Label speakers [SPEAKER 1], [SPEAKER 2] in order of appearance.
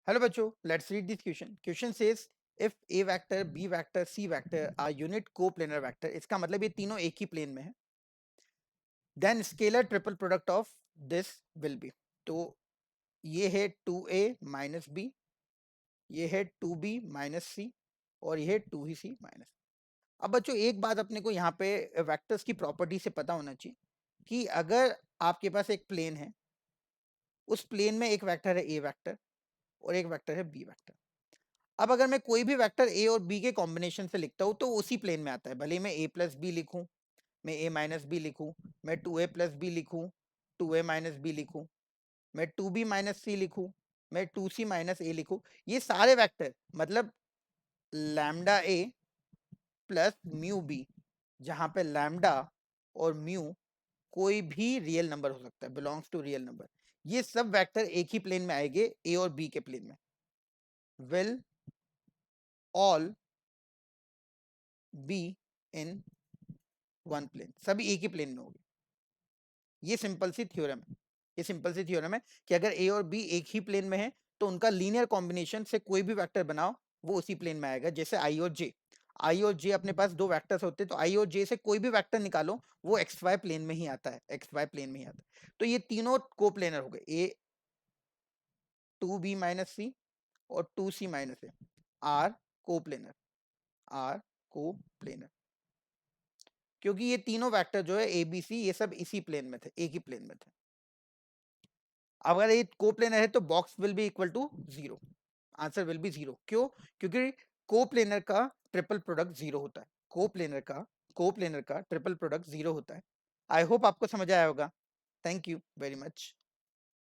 [SPEAKER 1] Hello बच्चों, let's read this question. Question says if A vector, B vector, C vector are unit coplanar vector. इसका मतलब ये तीनों एक ही प्लेन में है. Then scalar triple product of this will be. तो ये है 2a माइनस बी, ये है 2b माइनस सी, और ये है 2c माइनस. अब बच्चों एक बात अपने को यहाँ पे वेक्टर्स की प्रॉपर्टी से पता होना चाहिए कि अगर आपके पास एक प्लेन है, उस प्लेन में एक वेक्टर है ए वेक्टर और एक वेक्टर है बी वेक्टर. अब अगर मैं कोई भी वेक्टर ए और बी के कॉम्बिनेशन से लिखता हूं तो उसी प्लेन में आता है. भले मैं ए प्लस बी लिखूं, मैं ए माइनस बी लिखूं, मैं 2a प्लस बी लिखूं, 2a माइनस बी लिखूं, मैं 2b माइनस सी लिखूं, मैं 2c माइनस ए लिखूं, ये सारे वेक्टर मतलब लैम्डा ए प्लस म्यू बी, जहां पे लैम्डा और म्यू कोई भी रियल नंबर हो सकता है, बिलोंग्स टू रियल नंबर, ये सब वेक्टर एक ही प्लेन में आएंगे, ए और बी के प्लेन में. Will all be in one plane, सभी एक ही प्लेन में होगी. ये सिंपल सी थ्योरम है. ये सिंपल सी थ्योरम है कि अगर ए और बी एक ही प्लेन में है तो उनका लीनियर कॉम्बिनेशन से कोई भी वेक्टर बनाओ वो उसी प्लेन में आएगा. जैसे आई और जे, आई और जे अपने पास दो वेक्टर्स होते हैं, तो आई और जे से कोई भी वेक्टर निकालो वो एक्स वाई प्लेन में ही आता है, एक्स वाई प्लेन में ही आता है. तो ये तीनों कोप्लेनर हो गए, ए 2b माइनस सी और 2c minus A are coplanar, are coplanar, क्योंकि ये तीनों वेक्टर जो है ए बी सी ये सब इसी प्लेन में थे, एक ही प्लेन में थे. अगर ये कोप्लेनर है तो box will be equal to zero, answer will be zero. क्यों? क्योंकि कोप्लेनर का ट्रिपल प्रोडक्ट जीरो होता है. कोप्लेनर का ट्रिपल प्रोडक्ट जीरो होता है. आई होप आपको समझ आया होगा. Thank you very much.